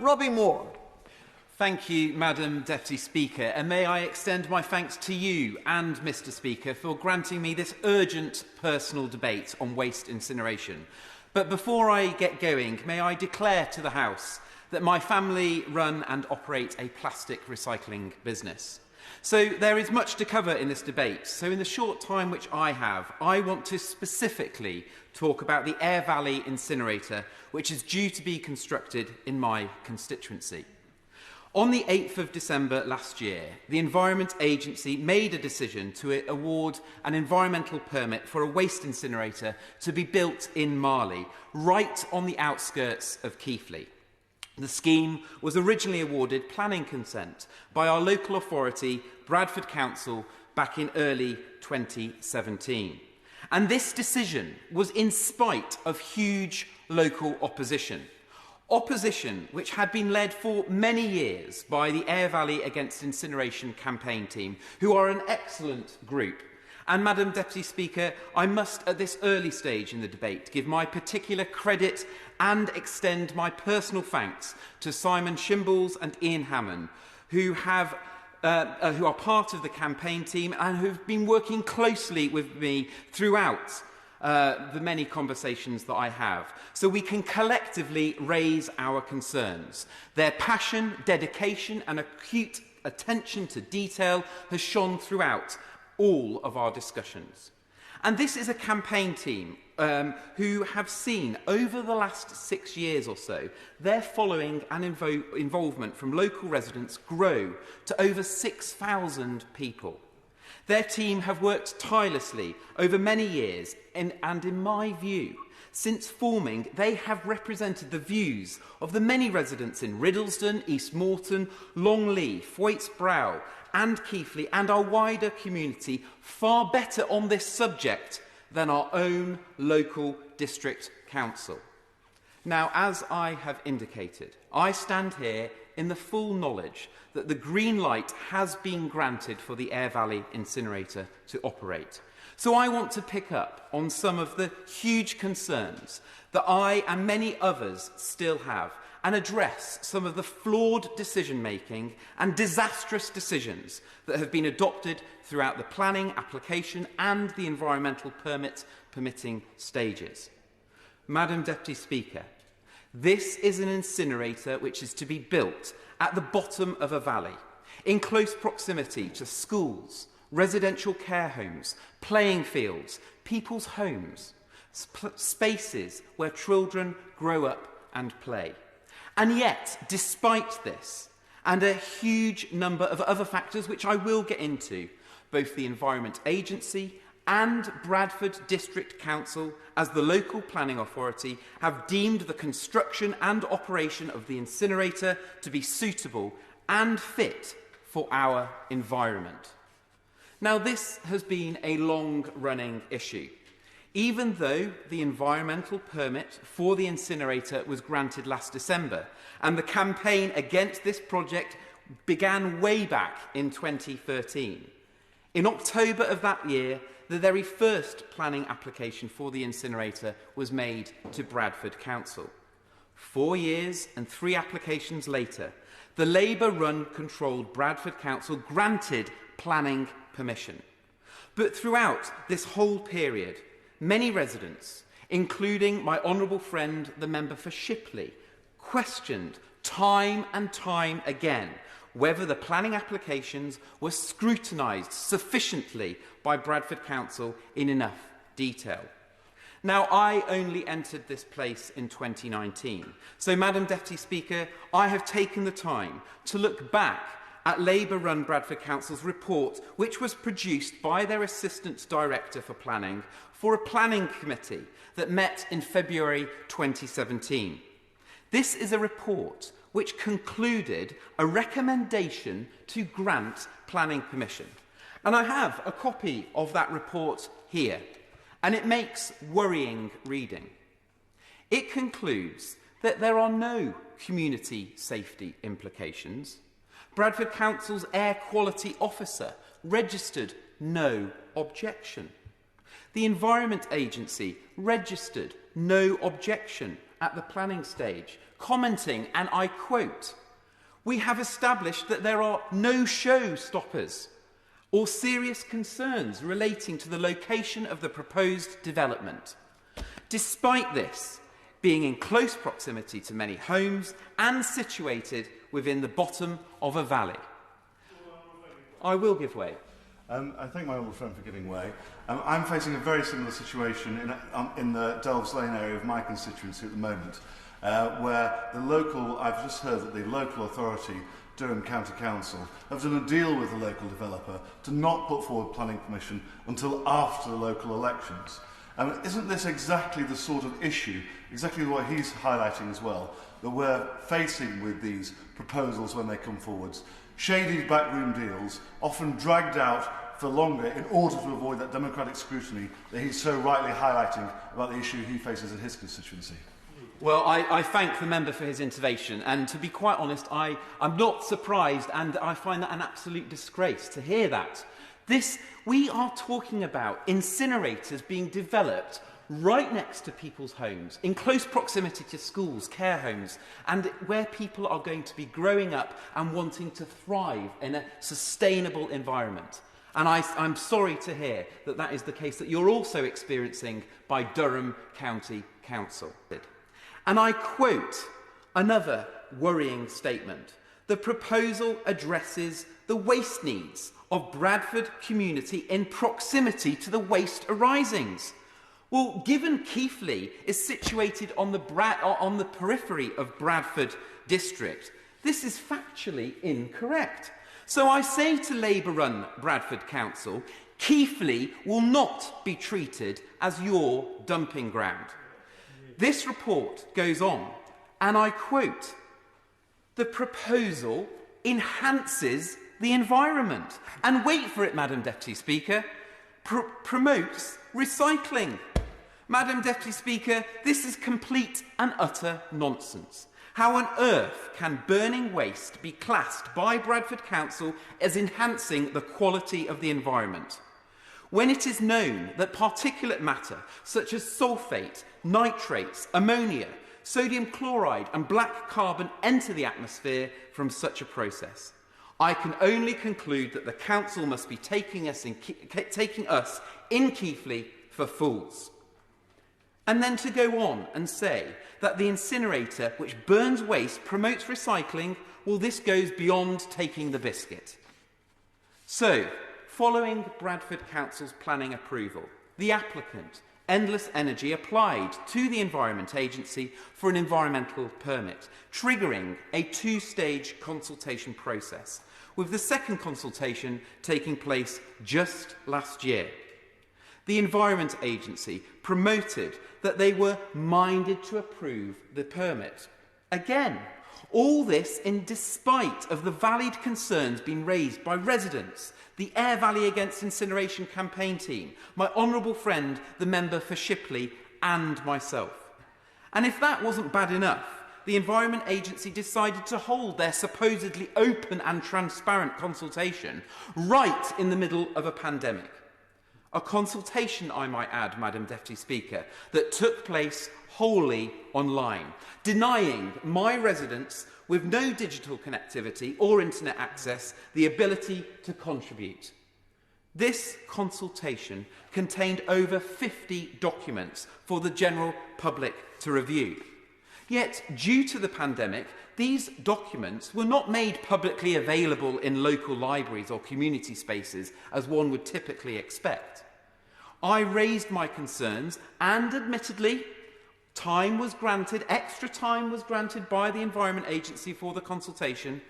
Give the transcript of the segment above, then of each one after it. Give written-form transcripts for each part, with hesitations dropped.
Robbie Moore. Thank you, Madam Deputy Speaker, and may I extend my thanks to you and Mr Speaker for granting me this urgent personal debate on waste incineration. But before I get going, may I declare to the House that my family run and operate a plastic recycling business. So there is much to cover in this debate. So in the short time which I have, I want to specifically talk about the Aire Valley Incinerator, which is due to be constructed in my constituency. On the 8th of December last year, the Environment Agency made a decision to award an environmental permit for a waste incinerator to be built in Marley, right on the outskirts of Keighley. The scheme was originally awarded planning consent by our local authority, Bradford Council, back in early 2017. And this decision was in spite of huge local opposition. Opposition which had been led for many years by the Aire Valley Against Incineration campaign team, who are an excellent group. And, Madam Deputy Speaker, I must, at this early stage in the debate, give my particular credit and extend my personal thanks to Simon Shimbles and Ian Hammond, who are part of the campaign team and who have been working closely with me throughout the many conversations that I have, so we can collectively raise our concerns. Their passion, dedication and acute attention to detail has shone throughout all of our discussions. And this is a campaign team who have seen over the last 6 years or so their following and involvement from local residents grow to over 6,000 people. Their team have worked tirelessly over many years and in my view, since forming, they have represented the views of the many residents in Riddlesden, East Moreton, Longleat, Thwaites Brow and Keighley and our wider community far better on this subject than our own local district council. Now, as I have indicated, I stand here in the full knowledge that the green light has been granted for the Aire Valley Incinerator to operate. So I want to pick up on some of the huge concerns that I and many others still have and address some of the flawed decision-making and disastrous decisions that have been adopted throughout the planning, application and the environmental permitting stages. Madam Deputy Speaker, this is an incinerator which is to be built at the bottom of a valley, in close proximity to schools, residential care homes, playing fields, people's homes, spaces where children grow up and play. And yet, despite this, and a huge number of other factors which I will get into, both the Environment Agency and Bradford District Council, as the local planning authority, have deemed the construction and operation of the incinerator to be suitable and fit for our environment. Now, this has been a long-running issue. Even though the environmental permit for the incinerator was granted last December, and the campaign against this project began way back in 2013. In October of that year, the very first planning application for the incinerator was made to Bradford Council. 4 years and 3 applications later, the Labour-run controlled Bradford Council granted planning permission. But throughout this whole period, many residents, including my honourable friend, the member for Shipley, questioned time and time again whether the planning applications were scrutinised sufficiently by Bradford Council in enough detail. Now, I only entered this place in 2019, so, Madam Deputy Speaker, I have taken the time to look back at Labour-run Bradford Council's report, which was produced by their Assistant Director for Planning for a planning committee that met in February 2017. This is a report which concluded a recommendation to grant planning permission. And I have a copy of that report here, and it makes worrying reading. It concludes that there are no community safety implications. Bradford Council's air quality officer registered no objection. The Environment Agency registered no objection at the planning stage, commenting, and I quote, "We have established that there are no showstoppers or serious concerns relating to the location of the proposed development. Despite this, being in close proximity to many homes and situated within the bottom of a valley." I will give way. I thank my old friend for giving way. I'm facing a very similar situation in the Delves Lane area of my constituency at the moment, where I've just heard that the local authority, Durham County Council, have done a deal with the local developer to not put forward planning permission until after the local elections. Isn't this exactly the sort of issue, exactly what he's highlighting as well, that we're facing with these proposals when they come forwards? Shady backroom deals, often dragged out for longer in order to avoid that democratic scrutiny that he's so rightly highlighting about the issue he faces in his constituency. Well, I thank the member for his intervention, and to be quite honest, I'm not surprised, and I find that an absolute disgrace to hear that. We are talking about incinerators being developed right next to people's homes, in close proximity to schools, care homes, and where people are going to be growing up and wanting to thrive in a sustainable environment. And I'm sorry to hear that that is the case that you're also experiencing by Durham County Council. And I quote another worrying statement: "The proposal addresses the waste needs of Bradford community in proximity to the waste arisings." Well, given Keighley is situated on the periphery of Bradford district, this is factually incorrect. So I say to Labour-run Bradford Council, Keighley will not be treated as your dumping ground. This report goes on, and I quote, "The proposal enhances the environment," and wait for it, Madam Deputy Speaker, promotes recycling. Madam Deputy Speaker, this is complete and utter nonsense. How on earth can burning waste be classed by Bradford Council as enhancing the quality of the environment, when it is known that particulate matter such as sulphate, nitrates, ammonia, sodium chloride and black carbon enter the atmosphere from such a process? I can only conclude that the Council must be taking us in Keighley for fools. And then to go on and say that the incinerator which burns waste promotes recycling, well, this goes beyond taking the biscuit. So, following Bradford Council's planning approval, the applicant, Endless Energy, applied to the Environment Agency for an environmental permit, triggering a two-stage consultation process, with the second consultation taking place just last year. The Environment Agency promoted that they were minded to approve the permit. Again, all this in despite of the valid concerns being raised by residents, the Aire Valley Against Incineration campaign team, my honourable friend, the member for Shipley, and myself. And if that wasn't bad enough, the Environment Agency decided to hold their supposedly open and transparent consultation right in the middle of a pandemic. A consultation, I might add, Madam Deputy Speaker, that took place wholly online, denying my residents with no digital connectivity or internet access the ability to contribute. This consultation contained over 50 documents for the general public to review. Yet, due to the pandemic, these documents were not made publicly available in local libraries or community spaces as one would typically expect. I raised my concerns and, admittedly, extra time was granted by the Environment Agency for the consultation,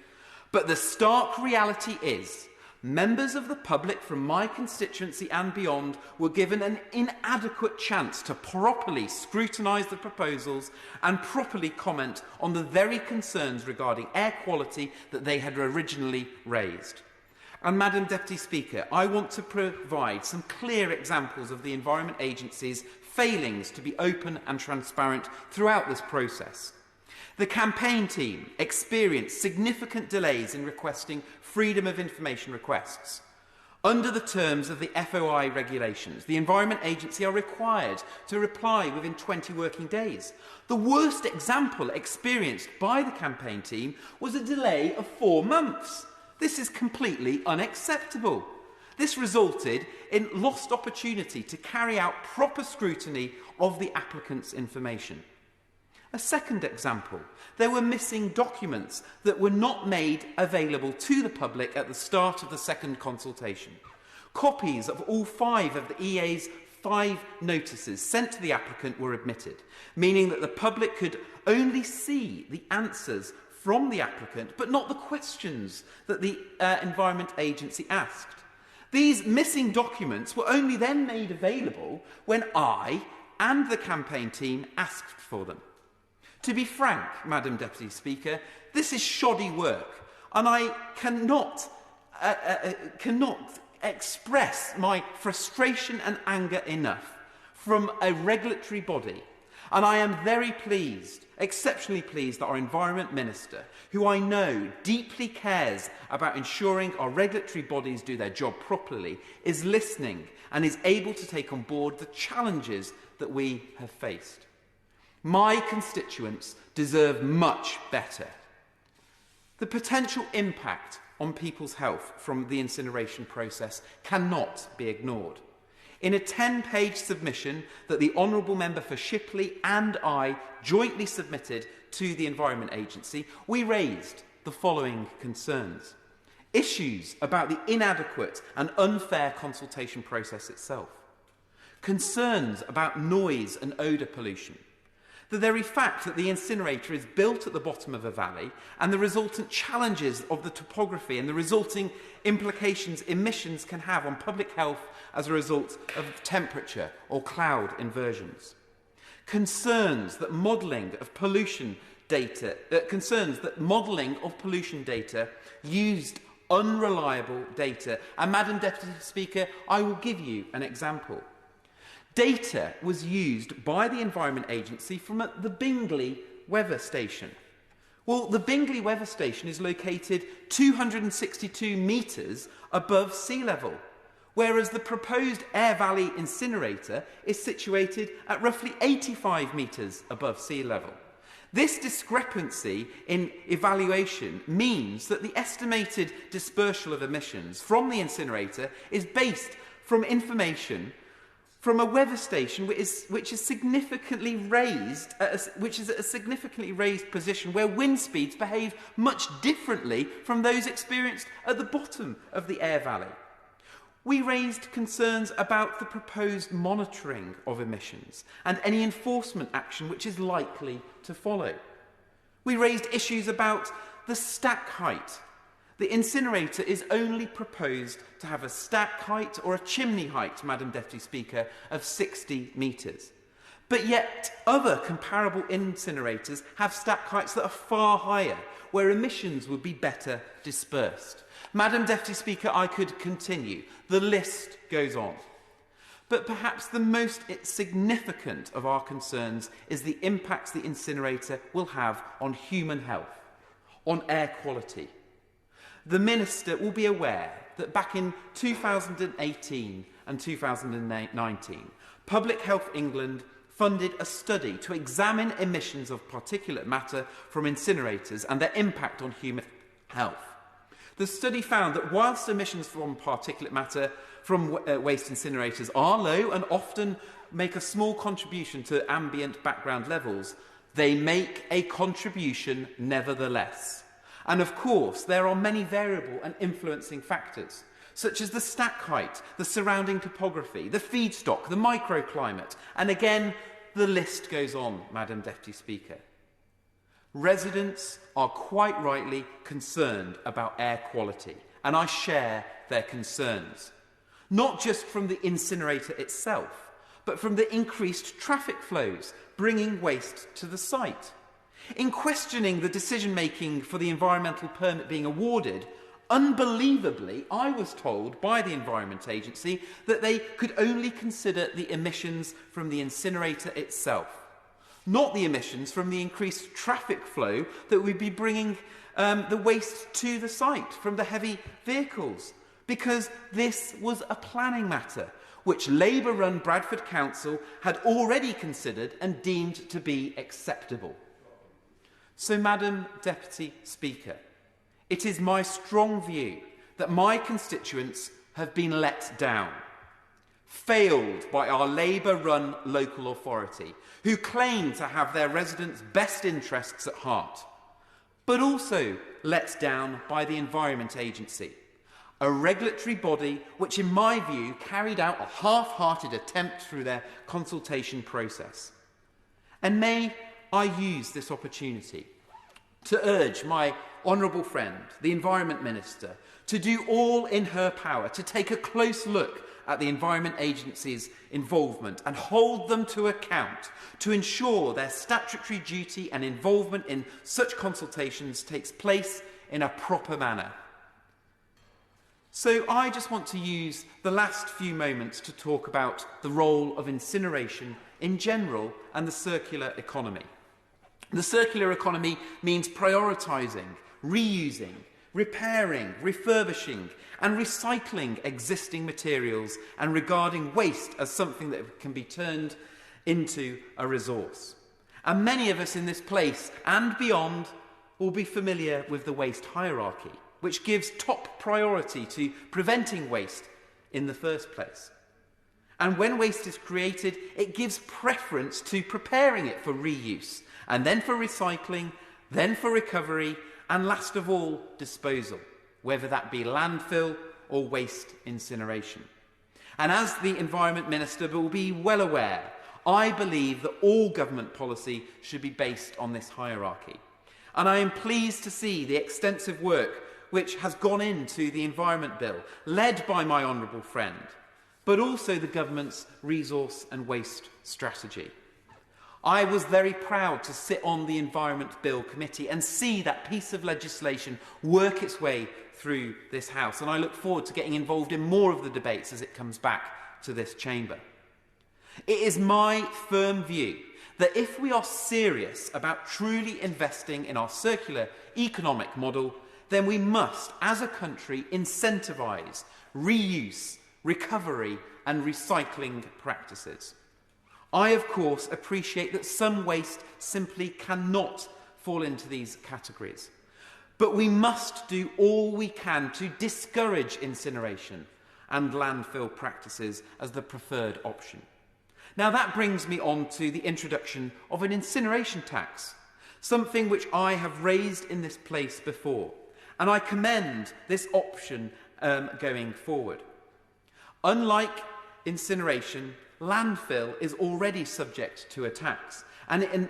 but the stark reality is members of the public from my constituency and beyond were given an inadequate chance to properly scrutinise the proposals and properly comment on the very concerns regarding air quality that they had originally raised. And Madam Deputy Speaker, I want to provide some clear examples of the Environment Agency's failings to be open and transparent throughout this process. The campaign team experienced significant delays in requesting freedom of information requests. Under the terms of the FOI regulations, the Environment Agency are required to reply within 20 working days. The worst example experienced by the campaign team was a delay of 4 months. This is completely unacceptable. This resulted in lost opportunity to carry out proper scrutiny of the applicant's information. A second example, there were missing documents that were not made available to the public at the start of the second consultation. Copies of all 5 of the EA's 5 notices sent to the applicant were admitted, meaning that the public could only see the answers from the applicant, but not the questions that the Environment Agency asked. These missing documents were only then made available when I and the campaign team asked for them. To be frank, Madam Deputy Speaker, this is shoddy work, and I cannot express my frustration and anger enough from a regulatory body. And I am very pleased, exceptionally pleased, that our Environment Minister, who I know deeply cares about ensuring our regulatory bodies do their job properly, is listening and is able to take on board the challenges that we have faced. My constituents deserve much better. The potential impact on people's health from the incineration process cannot be ignored. In a 10-page submission that the Honourable Member for Shipley and I jointly submitted to the Environment Agency, we raised the following concerns. Issues about the inadequate and unfair consultation process itself. Concerns about noise and odour pollution. The very fact that the incinerator is built at the bottom of a valley and the resultant challenges of the topography and the resulting implications emissions can have on public health as a result of temperature or cloud inversions. Concerns that modelling of pollution data used unreliable data. And Madam Deputy Speaker, I will give you an example. Data was used by the Environment Agency from the Bingley weather station. Well, the Bingley weather station is located 262 metres above sea level, whereas the proposed Aire Valley incinerator is situated at roughly 85 metres above sea level. This discrepancy in evaluation means that the estimated dispersal of emissions from the incinerator is based from information from a weather station which is significantly raised, which is at a significantly raised position where wind speeds behave much differently from those experienced at the bottom of the Aire Valley. We raised concerns about the proposed monitoring of emissions and any enforcement action which is likely to follow. We raised issues about the stack height. The incinerator is only proposed to have a stack height or a chimney height, Madam Deputy Speaker, of 60 metres. But yet other comparable incinerators have stack heights that are far higher, where emissions would be better dispersed. Madam Deputy Speaker, I could continue. The list goes on. But perhaps the most significant of our concerns is the impacts the incinerator will have on human health, on air quality. The Minister will be aware that back in 2018 and 2019, Public Health England funded a study to examine emissions of particulate matter from incinerators and their impact on human health. The study found that whilst emissions from particulate matter from waste incinerators are low and often make a small contribution to ambient background levels, they make a contribution nevertheless. And of course, there are many variable and influencing factors, such as the stack height, the surrounding topography, the feedstock, the microclimate, and again, the list goes on, Madam Deputy Speaker. Residents are quite rightly concerned about air quality, and I share their concerns. Not just from the incinerator itself, but from the increased traffic flows bringing waste to the site. In questioning the decision-making for the environmental permit being awarded, unbelievably, I was told by the Environment Agency that they could only consider the emissions from the incinerator itself, not the emissions from the increased traffic flow that would be bringing the waste to the site from the heavy vehicles. because this was a planning matter which Labour-run Bradford Council had already considered and deemed to be acceptable. So, Madam Deputy Speaker, it is my strong view that my constituents have been let down, failed by our Labour-run local authority, who claim to have their residents' best interests at heart, but also let down by the Environment Agency, a regulatory body which, in my view, carried out a half-hearted attempt through their consultation process. And may I use this opportunity to urge my honourable friend, the Environment Minister, to do all in her power to take a close look at the Environment Agency's involvement and hold them to account to ensure their statutory duty and involvement in such consultations takes place in a proper manner. So I just want to use the last few moments to talk about the role of incineration in general and the circular economy. The circular economy means prioritising, reusing, repairing, refurbishing and recycling existing materials and regarding waste as something that can be turned into a resource. And many of us in this place and beyond will be familiar with the waste hierarchy, which gives top priority to preventing waste in the first place. And when waste is created, it gives preference to preparing it for reuse, and then for recycling, then for recovery, and last of all, disposal, whether that be landfill or waste incineration. And as the Environment Minister will be well aware, I believe that all government policy should be based on this hierarchy. And I am pleased to see the extensive work which has gone into the Environment Bill, led by my honourable friend, but also the government's resource and waste strategy. I was very proud to sit on the Environment Bill Committee and see that piece of legislation work its way through this House, and I look forward to getting involved in more of the debates as it comes back to this chamber. It is my firm view that if we are serious about truly investing in our circular economic model, then we must, as a country, incentivise reuse, recovery and recycling practices. I, of course, appreciate that some waste simply cannot fall into these categories, but we must do all we can to discourage incineration and landfill practices as the preferred option. Now that brings me on to the introduction of an incineration tax, something which I have raised in this place before, and I commend this option going forward. Unlike incineration, landfill is already subject to a tax, and an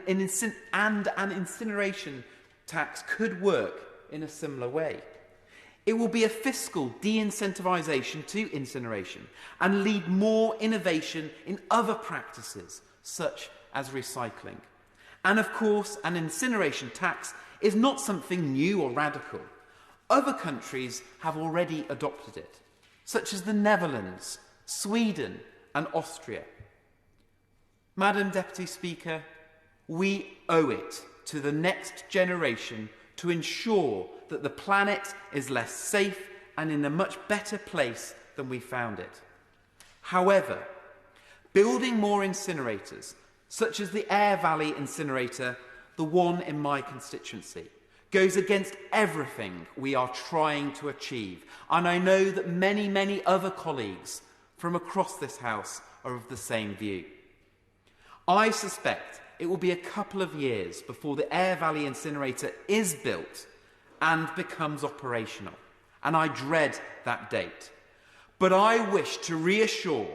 incineration tax could work in a similar way. It will be a fiscal de-incentivisation to incineration and lead more innovation in other practices, such as recycling. And of course, an incineration tax is not something new or radical. Other countries have already adopted it, such as the Netherlands, Sweden and Austria. Madam Deputy Speaker, we owe it to the next generation to ensure that the planet is less safe and in a much better place than we found it. However, building more incinerators, such as the Aire Valley incinerator, the one in my constituency, goes against everything we are trying to achieve. And I know that many, many other colleagues from across this House are of the same view. I suspect it will be a couple of years before the Aire Valley incinerator is built and becomes operational, and I dread that date. But I wish to reassure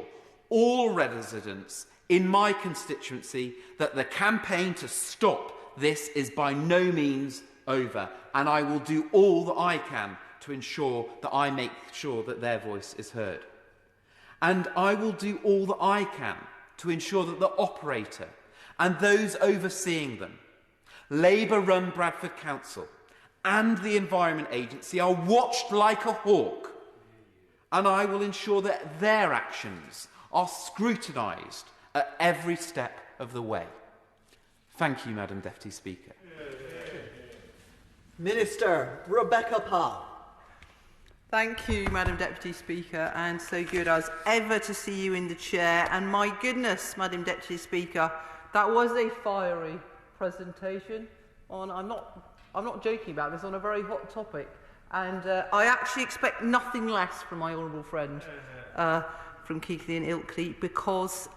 all residents in my constituency that the campaign to stop this is by no means over, and I will do all that I can to ensure that I make sure that their voice is heard. And I will do all that I can to ensure that the operator and those overseeing them, Labour-run Bradford Council and the Environment Agency, are watched like a hawk, and I will ensure that their actions are scrutinised at every step of the way. Thank you, Madam Deputy Speaker. Minister Rebecca Parr. Thank you, Madam Deputy Speaker, and so good as ever to see you in the chair. And my goodness, Madam Deputy Speaker, that was a fiery presentation on, I'm not joking about this, on a very hot topic. And I actually expect nothing less from my honourable friend from Keighley and Ilkley, because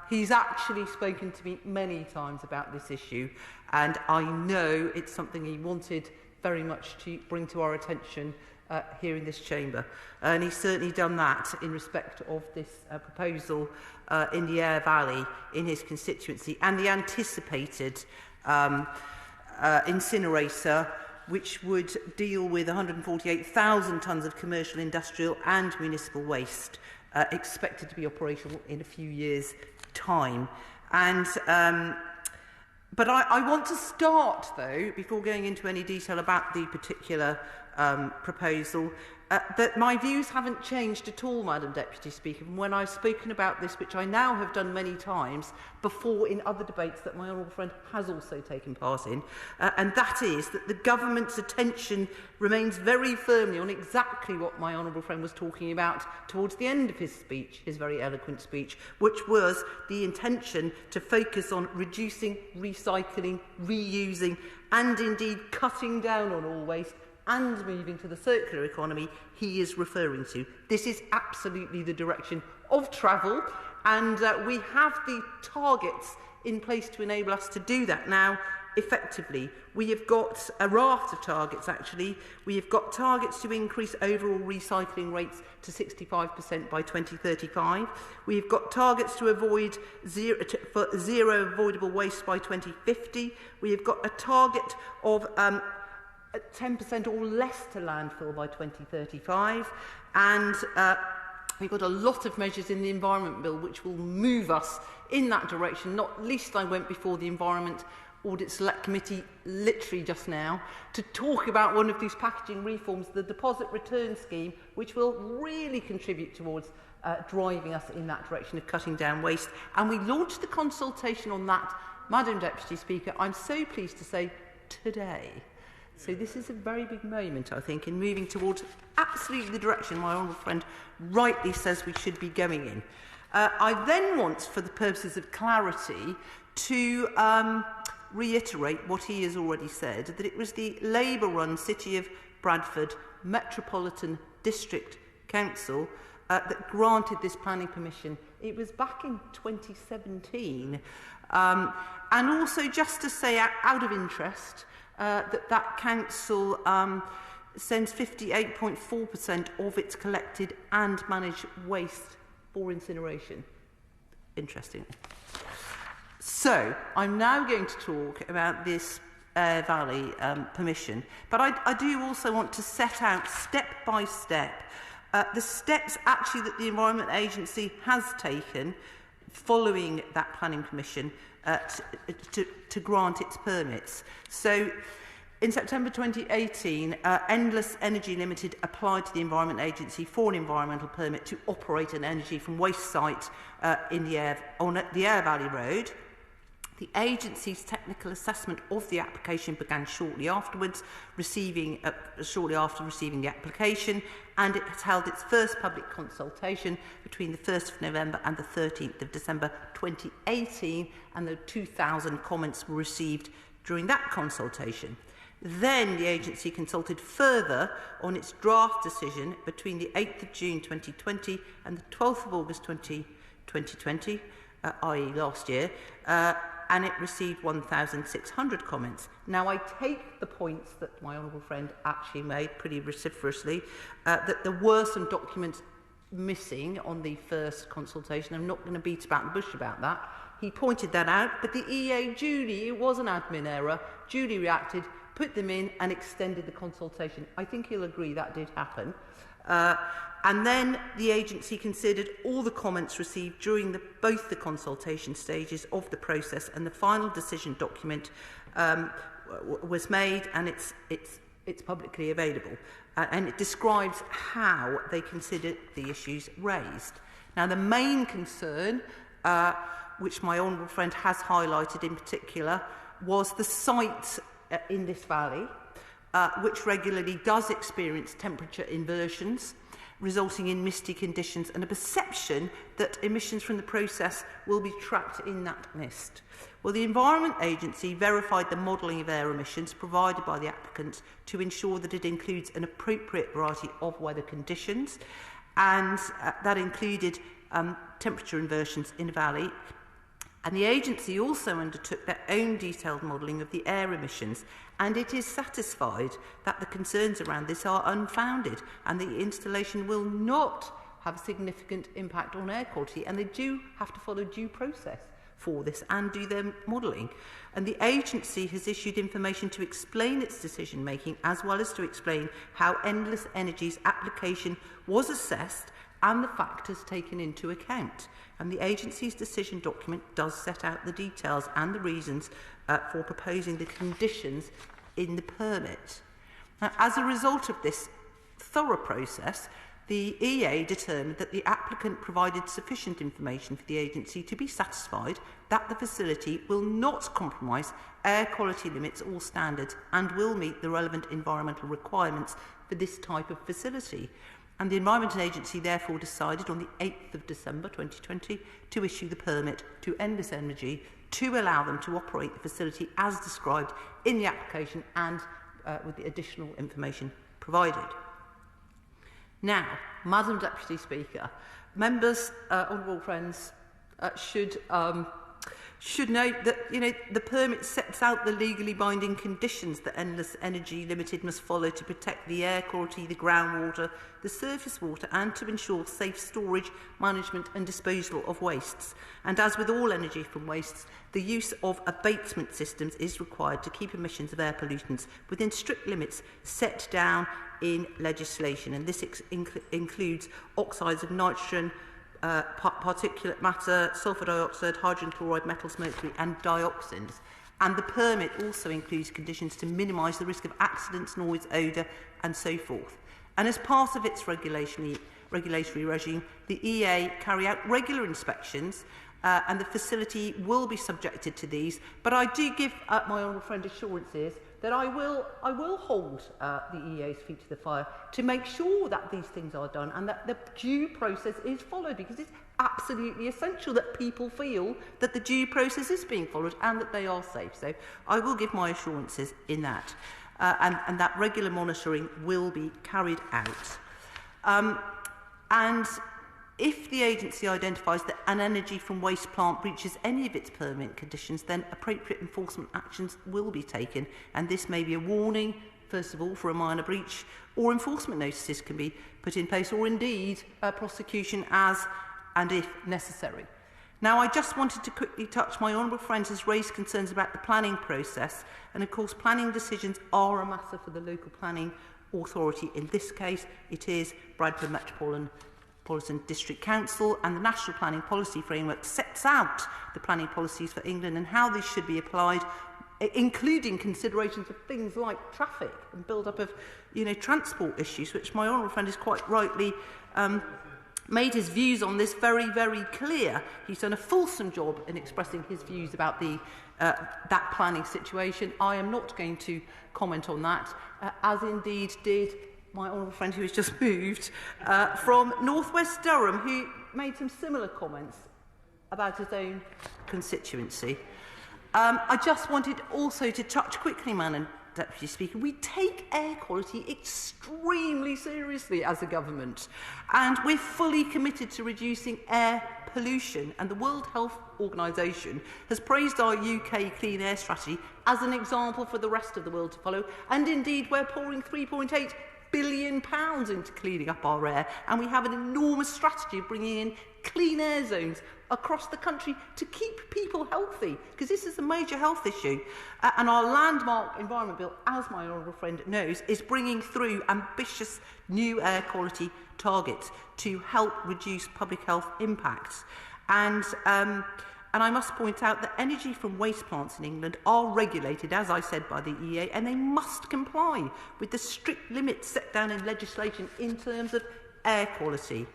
he's actually spoken to me many times about this issue, and I know it's something he wanted very much to bring to our attention here in this chamber. And he's certainly done that in respect of this proposal in the Aire Valley in his constituency, and the anticipated incinerator, which would deal with 148,000 tonnes of commercial, industrial and municipal waste, expected to be operational in a few years' time. And but I want to start, though, before going into any detail about the particular proposal, that my views haven't changed at all, Madam Deputy Speaker, from when I've spoken about this, which I now have done many times before in other debates that my honourable friend has also taken part in, and that is that the government's attention remains very firmly on exactly what my honourable friend was talking about towards the end of his speech, his very eloquent speech, which was the intention to focus on reducing, recycling, reusing, and indeed cutting down on all waste, and moving to the circular economy he is referring to. This is absolutely the direction of travel, and we have the targets in place to enable us to do that now effectively. We have got a raft of targets, actually. We have got targets to increase overall recycling rates to 65% by 2035. We've got targets to avoid for zero avoidable waste by 2050. We have got a target of 10% or less to landfill by 2035, and we've got a lot of measures in the Environment Bill which will move us in that direction. Not least, I went before the Environment Audit Select Committee literally just now to talk about one of these packaging reforms, the deposit return scheme, which will really contribute towards driving us in that direction of cutting down waste. And we launched the consultation on that, Madam Deputy Speaker, I'm so pleased to say, today. So this is a very big moment, I think, in moving towards absolutely the direction my honourable friend rightly says we should be going in. I then want, for the purposes of clarity, to reiterate what he has already said, that it was the Labour-run City of Bradford Metropolitan District Council that granted this planning permission. It was back in 2017. And also, just to say, out of interest, that council sends 58.4% of its collected and managed waste for incineration. Interesting. So, I'm now going to talk about this Aire Valley permission, but I do also want to set out step by step the steps actually that the Environment Agency has taken following that planning permission to grant its permits. So, in September 2018, Endless Energy Limited applied to the Environment Agency for an environmental permit to operate an energy from waste site on the Aire Valley Road. The agency's technical assessment of the application began shortly afterwards, shortly after receiving the application, and it has held its first public consultation between the 1st of November and the 13th of December 2018, and the 2,000 comments were received during that consultation. Then the agency consulted further on its draft decision between the 8th of June 2020 and the 12th of August 2020, i.e. last year, and it received 1,600 comments. Now, I take the points that my honourable friend actually made pretty vociferously, that there were some documents missing on the first consultation. I'm not going to beat about the bush about that. He pointed that out, but the EA duly, it was an admin error, duly reacted, put them in and extended the consultation. I think he'll agree that did happen. And then the agency considered all the comments received during both the consultation stages of the process, and the final decision document was made, and it's publicly available. And it describes how they considered the issues raised. Now, the main concern, which my honourable friend has highlighted in particular, was the site in this valley, which regularly does experience temperature inversions, resulting in misty conditions and a perception that emissions from the process will be trapped in that mist. Well, the Environment Agency verified the modelling of air emissions provided by the applicants to ensure that it includes an appropriate variety of weather conditions, and that included temperature inversions in the valley. And the agency also undertook their own detailed modelling of the air emissions, and it is satisfied that the concerns around this are unfounded and the installation will not have a significant impact on air quality, and they do have to follow due process for this and do their modelling. And the agency has issued information to explain its decision making, as well as to explain how Endless Energy's application was assessed and the factors taken into account. And the agency's decision document does set out the details and the reasons for proposing the conditions in the permit. Now, as a result of this thorough process, the EA determined that the applicant provided sufficient information for the agency to be satisfied that the facility will not compromise air quality limits or standards and will meet the relevant environmental requirements for this type of facility. And the Environment Agency therefore decided on the 8th of December 2020 to issue the permit to Endless Energy to allow them to operate the facility as described in the application and with the additional information provided. Now, Madam Deputy Speaker, members, honourable friends, should note that the permit sets out the legally binding conditions that Endless Energy Limited must follow to protect the air quality, the groundwater, the surface water, and to ensure safe storage, management and disposal of wastes. And as with all energy from wastes, the use of abatement systems is required to keep emissions of air pollutants within strict limits set down in legislation. And this includes oxides of nitrogen, particulate matter, sulphur dioxide, hydrogen chloride, metals, mercury and dioxins. And the permit also includes conditions to minimise the risk of accidents, noise, odour and so forth. And as part of its regulatory regime, the EA carry out regular inspections and the facility will be subjected to these. But I do give my honourable friend assurances that I will hold the EA's feet to the fire to make sure that these things are done and that the due process is followed, because it's absolutely essential that people feel that the due process is being followed and that they are safe. So I will give my assurances in that, and that regular monitoring will be carried out. And if the agency identifies that an energy from waste plant breaches any of its permit conditions, then appropriate enforcement actions will be taken, and this may be a warning, first of all, for a minor breach, or enforcement notices can be put in place, or indeed a prosecution as and if necessary. Now, I just wanted to quickly touch, my honourable friend has raised concerns about the planning process, and of course planning decisions are a matter for the local planning authority. In this case, it is Bradford Metropolitan District Council, and the National Planning Policy Framework sets out the planning policies for England and how these should be applied, including considerations of things like traffic and build-up of transport issues, which my honourable friend has quite rightly made his views on this very, very clear. He's done a fulsome job in expressing his views about that planning situation. I am not going to comment on that, as indeed did my honourable friend who has just moved from North West Durham, who made some similar comments about his own constituency. I just wanted also to touch quickly, Madam Deputy Speaker, we take air quality extremely seriously as a government, and we're fully committed to reducing air pollution, and the World Health Organization has praised our UK clean air strategy as an example for the rest of the world to follow, and indeed we're pouring £3.8 billion into cleaning up our air, and we have an enormous strategy of bringing in clean air zones across the country to keep people healthy, because this is a major health issue. And our landmark environment bill, as my honourable friend knows, is bringing through ambitious new air quality targets to help reduce public health impacts. And I must point out that energy from waste plants in England are regulated, as I said, by the EA, and they must comply with the strict limits set down in legislation in terms of air quality.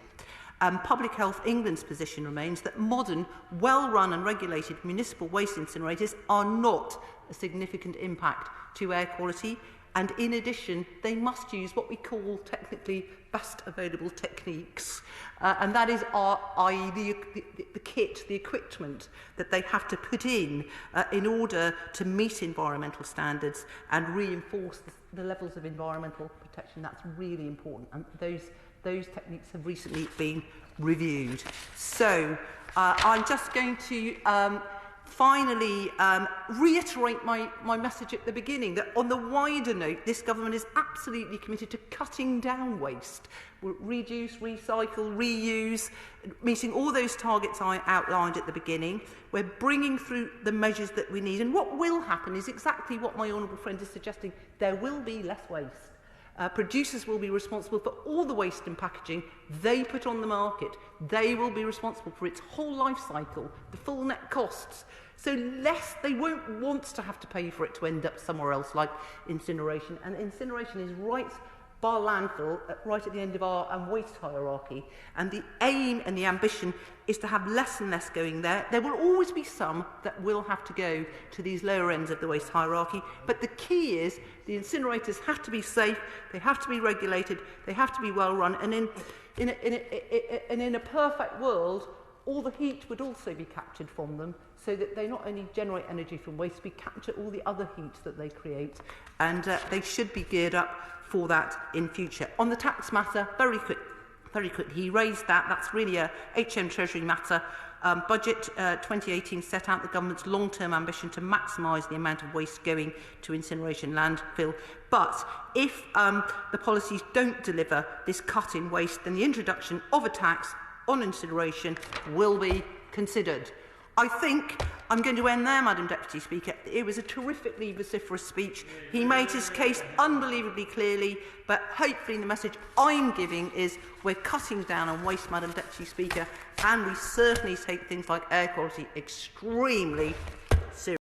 Public Health England's position remains that modern, well-run and regulated municipal waste incinerators are not a significant impact to air quality, And in addition, they must use what we call technically best available techniques. And that is, i.e. the kit, the equipment that they have to put in order to meet environmental standards and reinforce the levels of environmental protection. That's really important. And those techniques have recently been reviewed. So I'm just going to finally reiterate my message at the beginning, that on the wider note, this government is absolutely committed to cutting down waste. We'll reduce, recycle, reuse, meeting all those targets I outlined at the beginning. We're bringing through the measures that we need. And what will happen is exactly what my honourable friend is suggesting. There will be less waste. Producers will be responsible for all the waste and packaging they put on the market. They will be responsible for its whole life cycle, the full net costs. So they won't want to have to pay for it to end up somewhere else, like incineration. And incineration is right by landfill, right at the end of our waste hierarchy. And the aim and the ambition is to have less and less going there. There will always be some that will have to go to these lower ends of the waste hierarchy. But the key is the incinerators have to be safe, they have to be regulated, they have to be well run. And in a perfect world, all the heat would also be captured from them, so that they not only generate energy from waste, we capture all the other heat that they create. And they should be geared up for that in future. On the tax matter, very quickly, he raised that. That's really a HM Treasury matter. Budget 2018 set out the government's long-term ambition to maximise the amount of waste going to incineration landfill. But if the policies don't deliver this cut in waste, then the introduction of a tax on incineration will be considered. I think I'm going to end there, Madam Deputy Speaker. It was a terrifically vociferous speech. He made his case unbelievably clearly, but hopefully the message I'm giving is we're cutting down on waste, Madam Deputy Speaker, and we certainly take things like air quality extremely seriously.